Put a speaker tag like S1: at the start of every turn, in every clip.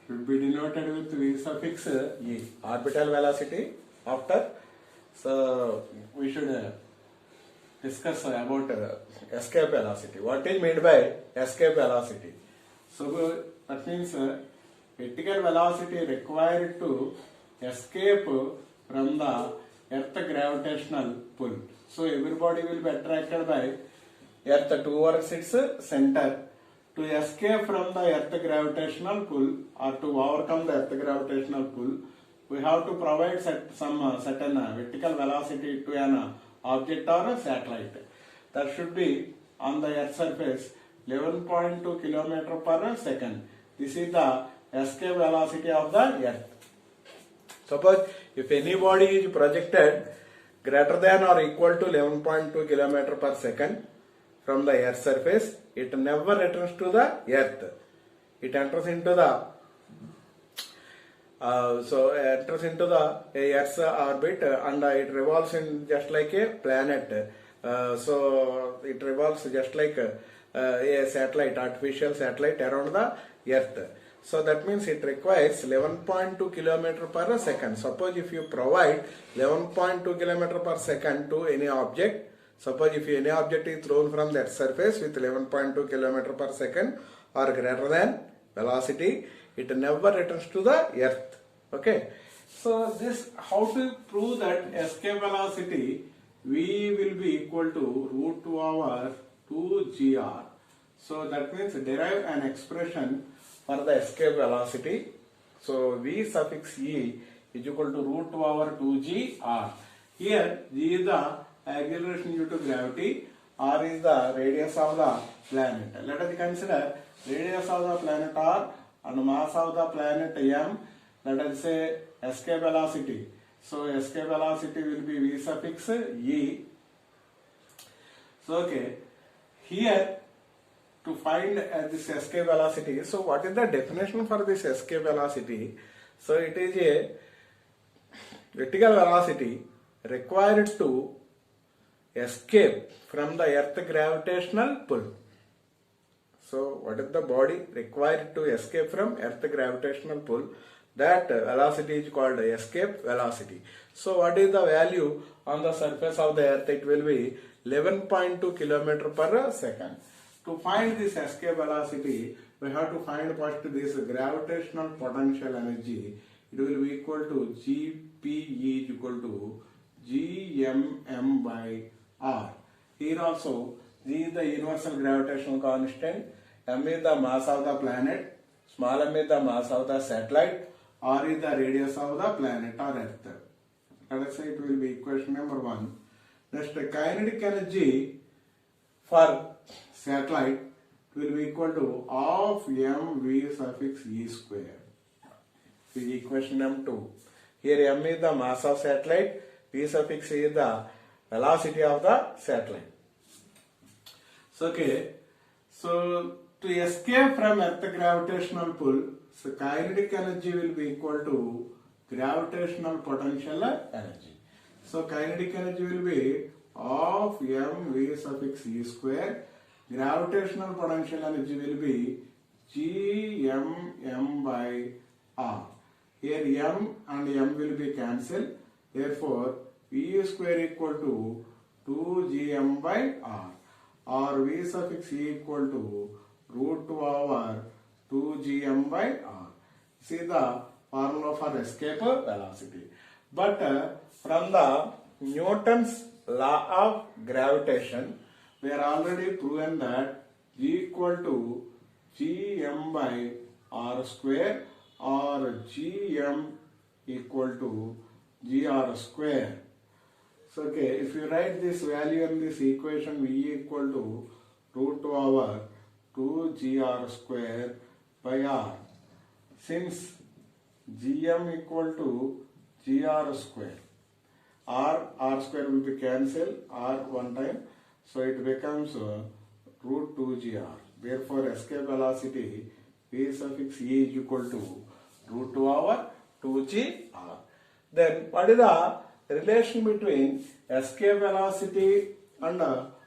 S1: should be denoted with V suffix E. Orbital velocity after. So we should discuss about escape velocity. What is meant by escape velocity? So that means vertical velocity required to escape from the earth gravitational pull. So everybody will be attracted by earth towards its center. To escape from the earth gravitational pull or to overcome the earth gravitational pull, we have to provide some certain vertical velocity to an object or a satellite. That should be on the earth surface 11.2 km per second. This is the escape velocity of the earth. Suppose if any body is projected greater than or equal to 11.2 km per second from the earth surface, it never returns to the earth. It enters into the Earth's orbit and it revolves in just like a planet. So it revolves just like a satellite, artificial satellite around the earth. So that means it requires 11.2 km per second. Suppose if you provide 11.2 km per second to any object, suppose if any object is thrown from that surface with 11.2 km per second or greater than velocity, it never returns to the earth. Okay. So this, how to prove that escape velocity V will be equal to root 2 over 2gr. So that means derive an expression for the escape velocity. So V suffix E is equal to root 2 over 2gr. Here G is the acceleration due to gravity, R is the radius of the planet. Let us consider radius of the planet R and mass of the planet M. Let us say escape velocity. So escape velocity will be V suffix E. So okay, here to find this escape velocity. So what is the definition for this escape velocity? So it is a vertical velocity required to escape from the earth gravitational pull. So what is the body required to escape from earth gravitational pull? That velocity is called escape velocity. So what is the value on the surface of the earth? It will be 11.2 km per second. To find this escape velocity, we have to find first this gravitational potential energy. It will be equal to GPE is equal to GMM by R. Here also G is the universal gravitational constant, M is the mass of the planet, small m is the mass of the satellite, R is the radius of the planet or earth. Let us say it will be equation number 1. Next, kinetic energy for satellite will be equal to half mv suffix e square. This is equation number 2. Here m is the mass of satellite, v suffix e is the velocity of the satellite. So okay, so to escape from earth gravitational pull, so kinetic energy will be equal to gravitational potential energy. So kinetic energy will be half mv suffix e square. Gravitational potential energy will be gmm by r. Here m and m will be cancelled. Therefore, v square equal to 2gm by r. Or v suffix e equal to root 2 over 2gm by r. See the formula for escape velocity. But from the Newton's law of gravitation, we are already proven that G equal to gm by r square or gm equal to gr square. So okay, if you write this value in this equation, V equal to root 2 over 2gr square by r. Since gm equal to gr square, r square will be cancelled, r one time, so it becomes root 2gr. Therefore, escape velocity V suffix E is equal to root 2 over 2gr. Then what is the relation between escape velocity and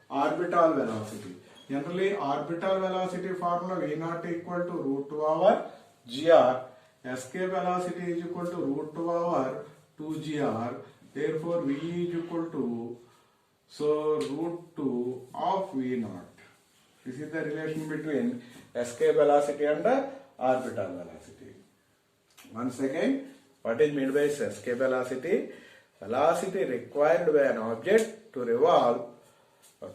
S1: orbital velocity? Generally, orbital velocity formula V naught equal to root 2 over gr. escape velocity is equal to root 2 over 2gr. Therefore, v is equal to root 2 of v naught. This is the relation between escape velocity and the orbital velocity. Once again, what is meant by escape velocity? Velocity required by an object to revolve,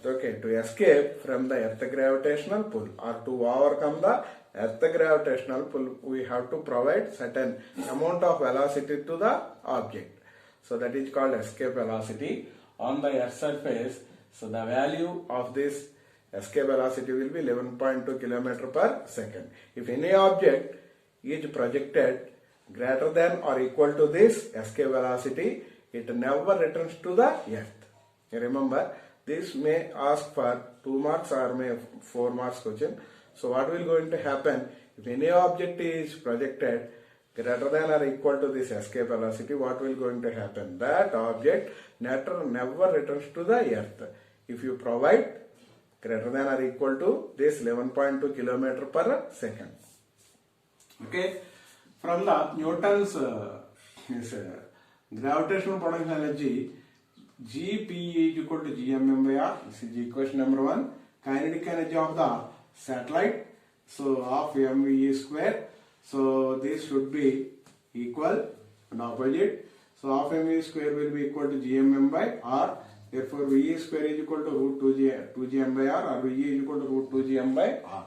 S1: to escape from the earth gravitational pull, or to overcome the earth gravitational pull, we have to provide certain amount of velocity to the object. So that is called escape velocity on the earth surface. So the value of this escape velocity will be 11.2 km per second. If any object is projected greater than or equal to this escape velocity, it never returns to the earth. Remember, this may ask for 2 marks or may 4 marks question. So what will going to happen if any object is projected greater than or equal to this escape velocity? What will going to happen? That object never returns to the earth. If you provide greater than or equal to this 11.2 km per second. Okay, from the Newton's gravitational potential energy, Gp is equal to gmm by r. This is equation number 1. Kinetic energy of the satellite, so of mv square. So this should be equal and opposite. So of mv square will be equal to gmm by r. Therefore, v square is equal to root 2gm by r, or v is equal to root 2gm by r.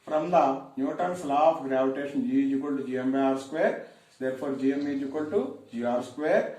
S1: From the Newton's law of gravitation, G is equal to gm by r square. Therefore, gm is equal to gr square.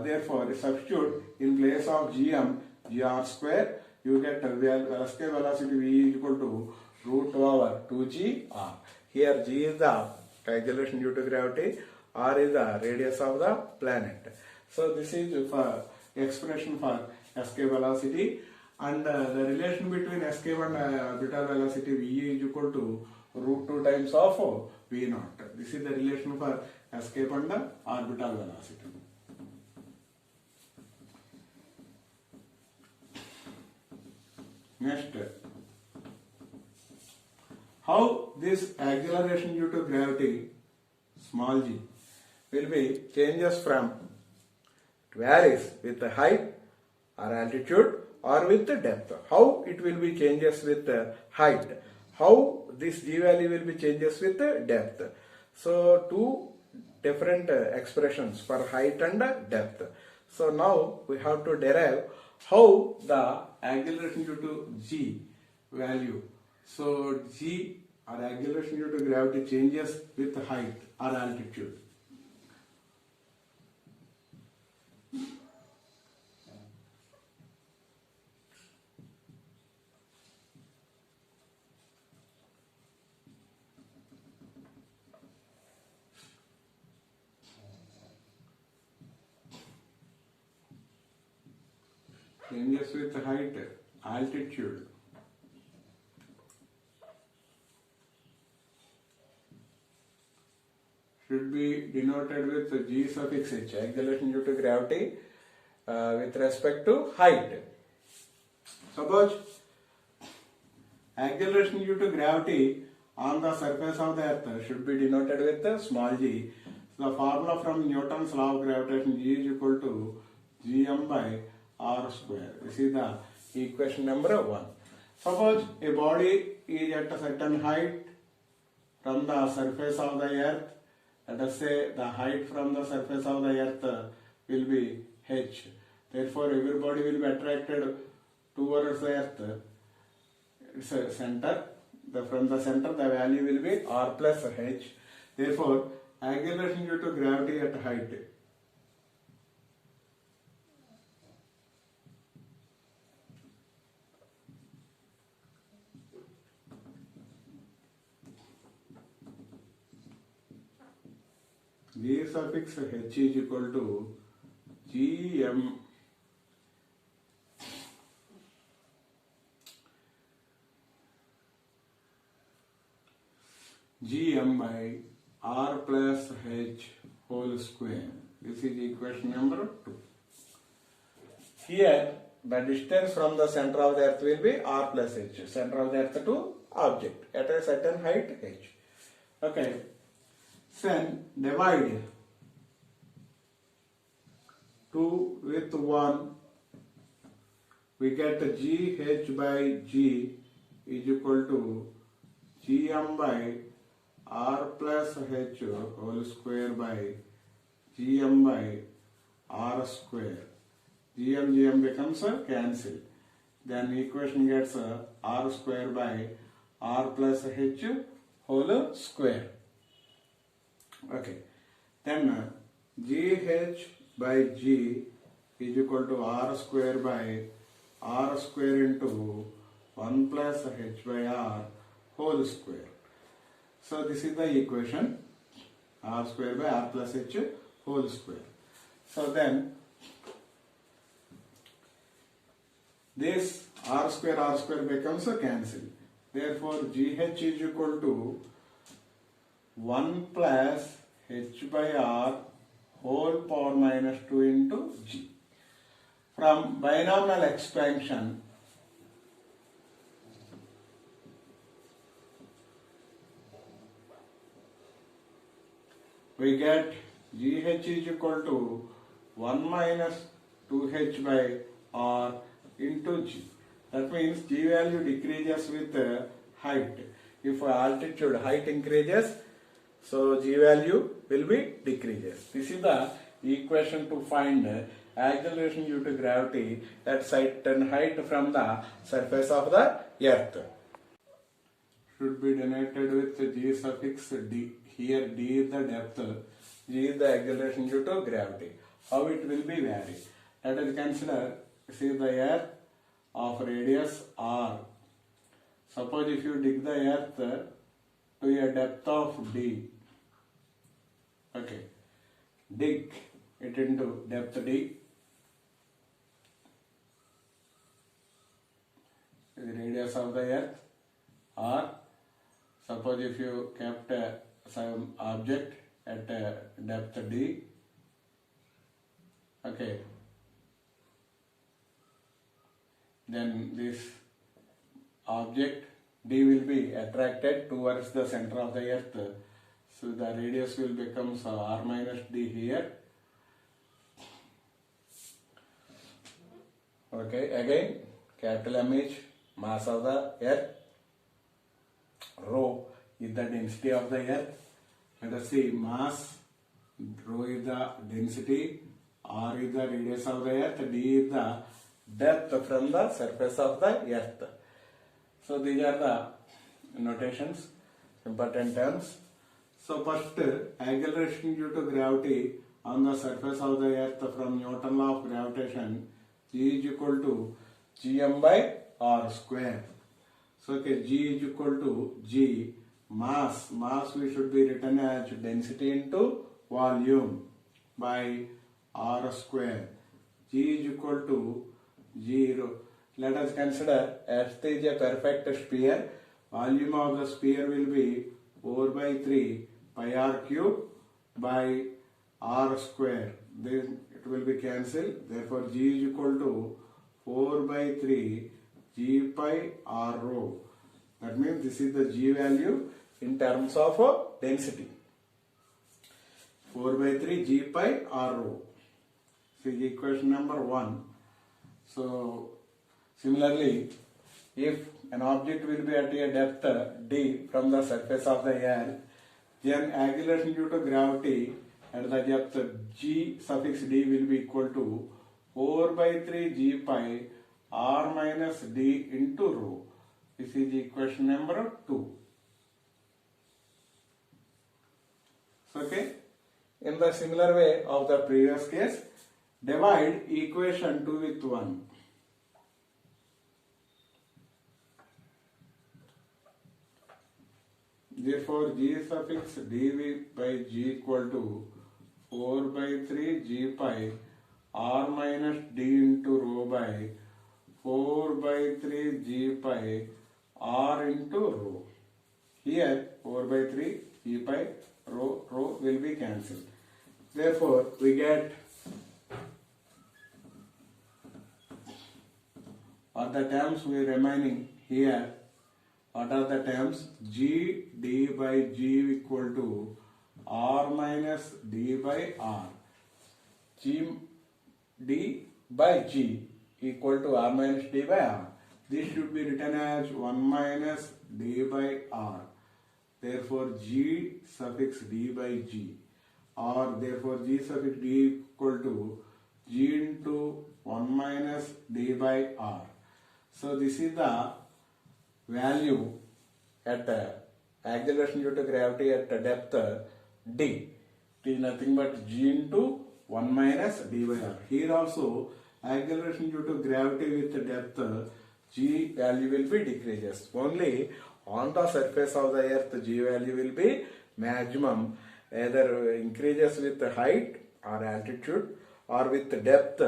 S1: Therefore, substitute in place of gm, gr square, you get escape velocity v is equal to root 2 over 2gr. Here g is the acceleration due to gravity, r is the radius of the planet. So this is for expression for escape velocity, and the relation between escape and orbital velocity v is equal to root 2 times of v naught. This is the relation for escape and orbital velocity. Next, how this acceleration due to gravity, small g, will be changes from, it varies with the height or altitude or with the depth. How it will be changes with the height, how this g value will be changes with the depth. So two different expressions for height and depth. So now we have to derive how the acceleration due to g value. So g or acceleration due to gravity changes with height or altitude. Changes with height, altitude. Should be denoted with g suffix h, acceleration due to gravity with respect to height. Suppose acceleration due to gravity on the surface of the earth should be denoted with small g. So the formula from Newton's law of gravitation, g is equal to gm by r square. This is the equation number 1. Suppose a body is at a certain height from the surface of the earth. Let us say the height from the surface of the earth will be h. Therefore, everybody will be attracted towards the earth. It's a center. From the center, the value will be r plus h. Therefore, acceleration due to gravity at height. G suffix h is equal to gm by r plus h whole square. This is equation number 2. Here the distance from the center of the earth will be r plus h, center of the earth to object at a certain height h. Okay. Then divide 2 with 1, we get GH by G is equal to GM by R plus H whole square by GM by R square. GM becomes a cancel. Then equation gets R square by R plus H whole square. Okay. Then GH by G is equal to R square by R square into 1 plus H by R whole square. So this is the equation, R square by R plus H whole square. So then this R square becomes a cancel. Therefore GH is equal to 1 plus H by R whole power minus 2 into G. From binomial expansion, we get GH is equal to 1 minus 2H by R into G. That means G value decreases with height. If altitude height increases, so G value will be decreases. This is the equation to find acceleration due to gravity at certain height from the surface of the earth. Should be denoted with G suffix D. Here D is the depth, G is the acceleration due to gravity. How it will be vary? Let us consider, see the earth of radius R. Suppose if you dig the earth to a depth of D, okay, dig it into depth D, the radius of the earth R. Suppose if you kept some object at depth D, okay, then this object D will be attracted towards the center of the earth. So the radius will become R minus D here. Okay, again capital M is mass of the earth, rho is the density of the earth. Let us see, mass, rho is the density, R is the radius of the earth, D is the depth from the surface of the earth. So these are the notations, important terms. So first, acceleration due to gravity on the surface of the earth from Newton law of gravitation, G is equal to Gm by R square. So okay, G is equal to G, mass we should be written as density into volume by R square. G is equal to 0. Let us consider Earth is a perfect sphere. Volume of the sphere will be 4 by 3 pi r cube by r square. Then it will be cancelled. Therefore, G is equal to 4 by 3 G pi r rho. That means this is the G value in terms of density. 4 by 3 G pi r rho. This is equation number 1. So, similarly, if an object will be at a depth d from the surface of the earth, then acceleration due to gravity at the depth g suffix d will be equal to 4 by 3 g pi r minus d into rho. This is equation number 2. Okay. In the similar way of the previous case, divide equation 2 with 1. Therefore, g suffix dv by g equal to 4 by 3 g pi r minus d into rho by 4 by 3 g pi r into rho. Here 4 by 3 g pi rho will be cancelled. Therefore, we get what the terms we remaining here. What are the terms? G d by g equal to r minus d by r. G d by g equal to r minus d by r. This should be written as 1 minus d by r. Therefore, g suffix d by g, or therefore g suffix d equal to g into 1 minus d by r. So this is the value at acceleration due to gravity at depth d. It is nothing but g into 1 minus d by r. Here also acceleration due to gravity with depth g value will be decreases. Only on the surface of the earth g value will be maximum, either increases with height or altitude, or with depth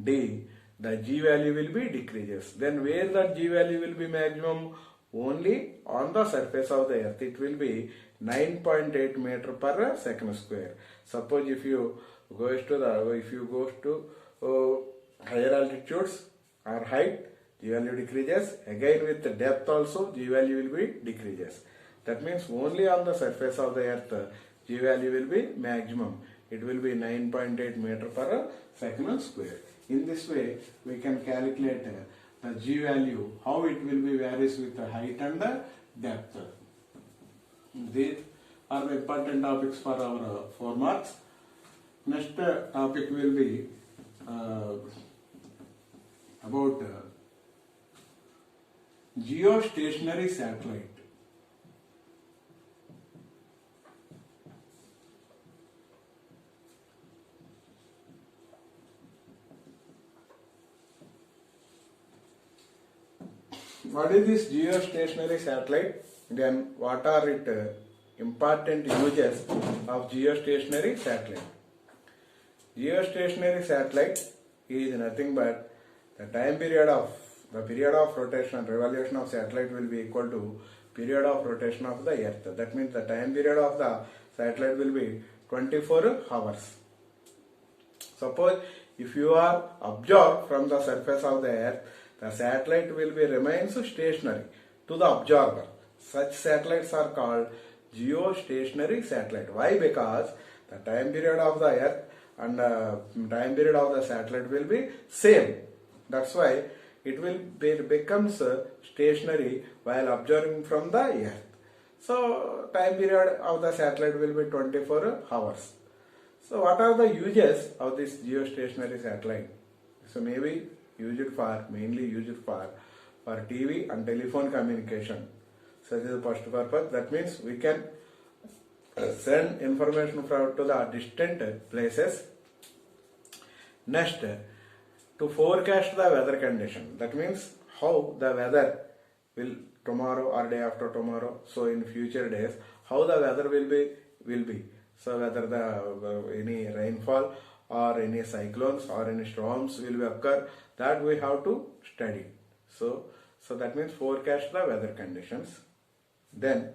S1: d, the g value will be decreases. Then where the g value will be maximum? Only on the surface of the earth. It will be 9.8 meter per second square. Suppose if you go to higher altitudes or height, g value decreases. Again with the depth also g value will be decreases. That means only on the surface of the earth g value will be maximum. It will be 9.8 meter per second square. In this way we can calculate the g value, how it will be varies with the height and the depth. These are the important topics for our 4 marks. Next topic will be about geostationary satellite. What is this geostationary satellite? Then what are its important uses of geostationary satellite? Geostationary satellite is nothing but the period of rotation, revolution of satellite will be equal to period of rotation of the earth. That means the time period of the satellite will be 24 hours. Suppose if you are observed from the surface of the earth, the satellite will be remains stationary to the observer. Such satellites are called geostationary satellite. Why? Because the time period of the earth and time period of the satellite will be same. That's why it will becomes stationary while observing from the earth. So time period of the satellite will be 24 hours. So what are the uses of this geostationary satellite? So mainly used for TV and telephone communication. So this is the first purpose. That means we can send information to the distant places. Next, to forecast the weather condition. That means how the weather will tomorrow or day after tomorrow. So in future days, how the weather will be. So whether the any rainfall or any cyclones or any storms will occur, that we have to study. So that means forecast the weather conditions. Then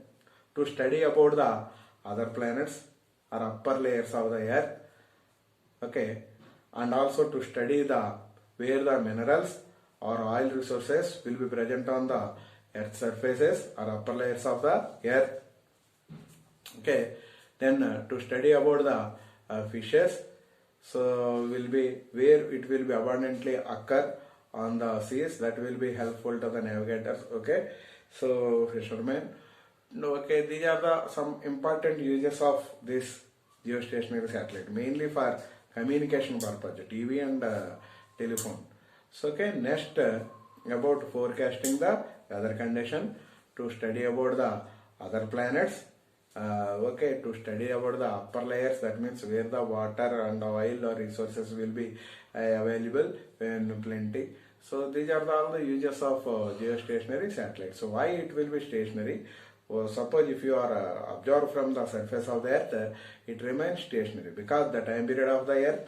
S1: to study about the other planets or upper layers of the earth, okay, and also to study where the minerals or oil resources will be present on the earth surfaces or upper layers of the earth. Okay, then to study about the fishes, so will be where it will be abundantly occur on the seas. That will be helpful to the navigators. Okay, so fishermen. Okay, these are some important uses of this geostationary satellite, mainly for communication purpose, TV and telephone. So okay, next about forecasting the weather condition, to study about the other planets. Okay, to study about the upper layers, that means where the water and oil or resources will be available in plenty. So these are all the uses of geostationary satellite. So why it will be stationary? Suppose if you are observed from the surface of the earth, it remains stationary because the time period of the earth,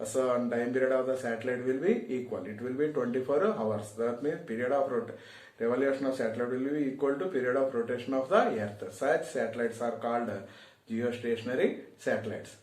S1: so and time period of the satellite will be equal. It will be 24 hours. That means period of revolution of satellite will be equal to period of rotation of the earth. Such satellites are called geostationary satellites.